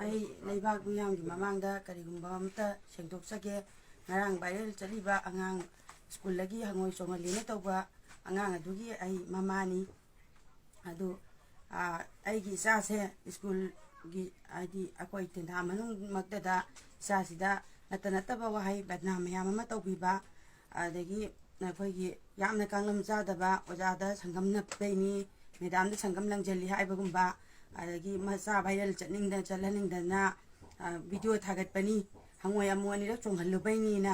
ꯑꯩ ꯂꯩꯕꯥꯛ ꯃꯤꯌꯥꯝꯒꯤ ꯃꯃꯥꯡꯗ ꯀꯔꯤꯒꯨꯝꯕ ꯑꯃꯇ ꯁꯦꯡꯗꯣꯛꯆꯒꯦ ꯉꯔꯥꯡ ꯚꯥꯏꯔꯦꯜ ꯆꯠꯂꯤꯕ ꯑꯉꯥꯡ ꯁ꯭ꯀꯨꯜꯗꯒꯤ ꯍꯪꯉꯣꯏ ꯆꯣꯡꯍꯜꯂꯤꯅ ꯇꯧꯕ ꯑꯉꯥꯡ ꯑꯗꯨꯒꯤ ꯑꯩ ꯃꯃꯥꯅꯤ ꯑꯗꯨ ꯑꯩꯒꯤ ꯏꯆꯥꯁꯦ ꯁ꯭ꯀꯨꯜꯒꯤ ꯍꯥꯏꯗꯤ ꯑꯩꯈꯣꯏ ꯇꯦꯟꯊꯥ ꯃꯅꯨꯡꯃꯛꯇꯗ ꯏꯆꯥꯁꯤꯗ ꯅꯠꯇꯕ ꯋꯥꯍꯩ ꯕꯗꯅꯥꯝ ꯃꯌꯥꯝ ꯑꯃ ꯇꯧꯕꯤꯕ ꯑꯗꯒꯤ ꯑꯩꯈꯣꯏꯒꯤ ꯌꯥꯝꯅ ꯀꯥꯡꯂꯝ ꯆꯥꯗꯕ ꯑꯣꯖꯥꯗ ꯁꯪꯒꯝ ꯅꯞꯄꯩꯅꯤ ꯃꯦꯗꯥꯝꯗ ꯁꯪꯒꯝ ꯂꯪꯖꯜꯂꯤ ꯍꯥꯏꯕꯒꯨꯝꯕ ꯑꯗꯒꯤ ꯃꯆꯥ ꯚꯥꯏꯔꯦꯜ ꯆꯠꯍꯟꯅꯤꯡꯗꯅ ꯚꯤꯗꯤꯑꯣ ꯊꯥꯒꯠꯄꯅꯤ ꯍꯪꯉꯣꯏ ꯑꯃꯨꯛ ꯑꯅꯤꯔꯛ ꯆꯣꯡꯍꯜꯂꯨꯕꯩꯅꯤꯅ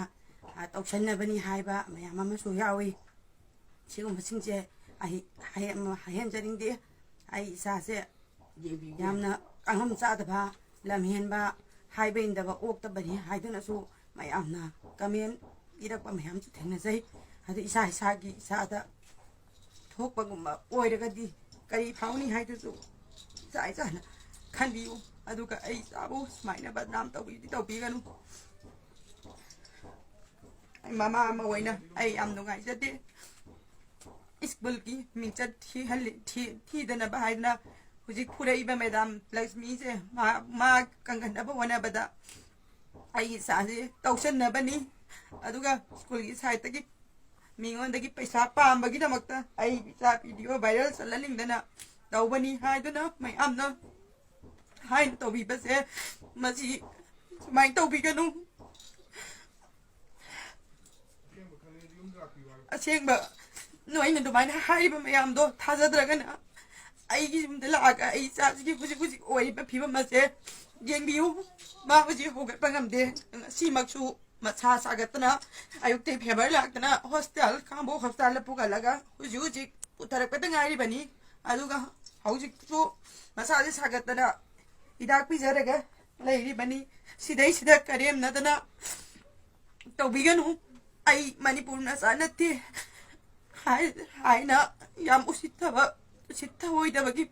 ꯇꯧꯁꯟꯅꯕꯅꯤ ꯍꯥꯏꯕ ꯃꯌꯥꯝ ꯑꯃꯁꯨ ꯌꯥꯎꯏ ꯁꯤꯒꯨꯝꯕꯁꯤꯡꯁꯦ ꯑꯩ ꯍꯥꯏꯍꯟꯖꯅꯤꯡꯗꯦ ꯑꯩ ꯏꯆꯥꯁꯦ ꯌꯥꯝꯅ ꯀꯥꯡꯂꯝ ꯆꯥꯗꯕ ꯂꯝꯍꯦꯟꯕ ꯍꯥꯏꯕ ꯏꯟꯗꯕ ꯑꯣꯛꯇꯕꯅꯤ ꯍꯥꯏꯗꯨꯅꯁꯨ ꯃꯌꯥꯝꯅ ꯀꯃꯦꯟ ꯏꯔꯛꯄ ꯃꯌꯥꯝꯁꯨ ꯊꯦꯡꯅꯖꯩ ꯑꯗꯨ ꯏꯁꯥꯒꯤ ꯏꯆꯥꯗ ꯊꯣꯛꯄꯒꯨꯝꯕ ꯑꯣꯏꯔꯒꯗꯤ ꯀꯔꯤ ꯐꯥꯎꯅꯤ ꯍꯥꯏꯗꯨꯁꯨ ꯏꯆꯥꯅ ꯈꯟꯕꯤꯌꯨ ꯑꯗꯨꯒ ꯑꯩ ꯏꯆꯥꯕꯨ ꯁꯨꯃꯥꯏꯅ ꯕꯗꯅꯥꯝ ꯇꯧꯕꯤꯒꯅꯨ ꯑꯩ ꯃꯃꯥ ꯑꯃ ꯑꯣꯏꯅ ꯑꯩ ꯌꯥꯝ ꯅꯨꯡꯉꯥꯏꯖꯗꯦ ꯁ꯭ꯀꯨꯜꯒꯤ ꯃꯤꯡꯆꯠ ꯊꯤꯗꯅꯕ ꯍꯥꯏꯗꯅ ꯍꯧꯖꯤꯛ ꯐꯨꯔꯛꯏꯕ ꯃꯦꯗꯥꯝ ꯂꯛꯁꯃꯤꯁꯦ ꯃꯥ ꯀꯪꯍꯟꯅꯕ ꯍꯣꯠꯅꯕꯗ ꯑꯩꯒꯤ ꯏꯆꯥꯁꯦ ꯇꯧꯁꯟꯅꯕꯅꯤ ꯑꯗꯨꯒ ꯁ꯭ꯀꯨꯜꯒꯤ ꯁꯥꯏꯠꯇꯒꯤ ꯃꯤꯉꯣꯟꯗꯒꯤ ꯄꯩꯁꯥ ꯄꯥꯝꯕꯒꯤꯗꯃꯛꯇ ꯑꯩ ꯏꯆꯥ ꯚꯤꯗꯤꯑꯣ ꯚꯥꯏꯔꯦꯜ ꯆꯠꯍꯟꯅꯤꯡꯗꯅ ꯇꯧꯕꯅꯤ ꯍꯥꯏꯗꯨꯅ ꯃꯌꯥꯝꯅ ꯍꯥꯏꯅ ꯇꯧꯕꯤꯕꯁꯦ ꯃꯁꯤ ꯁꯨꯃꯥꯏꯅ ꯇꯧꯕꯤꯒꯅꯨ ꯑꯁꯦꯡꯕ ꯅꯣꯏꯅ ꯑꯗꯨꯃꯥꯏꯅ ꯍꯥꯏꯔꯤꯕ ꯃꯌꯥꯝꯗꯣ ꯊꯥꯖꯗ꯭ꯔꯒꯅ ꯑꯩꯒꯤ ꯌꯨꯝꯗ ꯂꯥꯛꯑꯒ ꯑꯩ ꯏꯆꯥꯁꯤꯒꯤ ꯍꯧꯖꯤꯛ ꯑꯣꯏꯔꯤꯕ ꯐꯤꯕꯝ ꯑꯁꯦ ꯌꯦꯡꯕꯤꯌꯨ ꯃꯥ ꯍꯧꯖꯤꯛ ꯍꯧꯒꯠꯄ ꯉꯝꯗꯦ ꯉꯁꯤꯃꯛꯁꯨ ꯃꯁꯥ ꯁꯥꯒꯠꯇꯅ ꯑꯌꯨꯛꯇꯩ ꯐꯦꯕꯔ ꯂꯥꯛꯇꯅ ꯀꯥꯡꯕꯨ ꯍꯣꯁꯄꯤꯇꯥꯜꯗ ꯄꯨꯈꯠꯂꯒ ꯍꯧꯖꯤꯛ ꯄꯨꯊꯔꯛꯄꯗ ꯉꯥꯏꯔꯤꯕꯅꯤ ꯑꯗꯨꯒ ꯍꯧꯖꯤꯛꯁꯨ ꯃꯁꯥꯁꯦ ꯁꯥꯒꯠꯇꯅ ꯍꯤꯗꯥꯛ ꯄꯤꯖꯔꯒ ꯂꯩꯔꯤꯕꯅꯤ ꯁꯤꯗꯩꯁꯤꯗ ꯀꯔꯦꯝꯅꯗꯅ ꯇꯧꯕꯤꯒꯅꯨ ꯑꯩ ꯃꯅꯤꯄꯨꯔ ꯃꯆꯥ ꯅꯠꯇꯦ ꯍꯥꯏꯅ ꯌꯥꯝ ꯎꯁꯤꯠꯊꯑꯣꯏꯗꯕꯒꯤ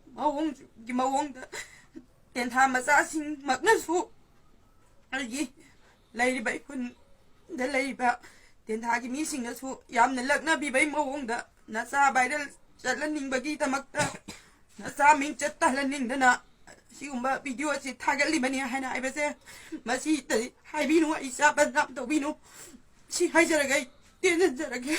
ꯃꯑꯣꯡꯗ ꯇꯦꯟꯊꯥ ꯃꯆꯥꯁꯤꯡꯃꯛꯅꯁꯨ ꯑꯩꯒꯤ ꯂꯩꯔꯤꯕ ꯏꯈꯨꯟꯗ ꯂꯩꯔꯤꯕ ꯇꯦꯟꯊꯥꯒꯤ ꯃꯤꯁꯤꯡꯅꯁꯨ ꯌꯥꯝꯅ ꯂꯛꯅꯕꯤꯕꯩ ꯃꯑꯣꯡꯗ ꯅꯆꯥ ꯚꯥꯏꯔꯦꯜ ꯆꯠꯍꯟꯅꯤꯡꯕꯒꯤꯗꯃꯛꯇ ꯅꯆꯥ ꯃꯤꯡ ꯆꯠꯍꯟꯅꯤꯡꯗꯅ ꯁꯤꯒꯨꯝꯕ ꯚꯤꯗꯤꯑꯣ ꯑꯁꯤ ꯊꯥꯒꯠꯂꯤꯕꯅꯤ ꯍꯥꯏꯅ ꯍꯥꯏꯕꯁꯦ ꯃꯁꯤꯗ ꯍꯥꯏꯕꯤꯅꯨ ꯑꯩ ꯏꯆꯥ ꯕꯗꯅꯥꯝ ꯇꯧꯕꯤꯅꯨ ꯁꯤ ꯍꯥꯏꯖꯔꯒ ꯑꯩ ꯇꯦꯟꯖꯔꯒꯦ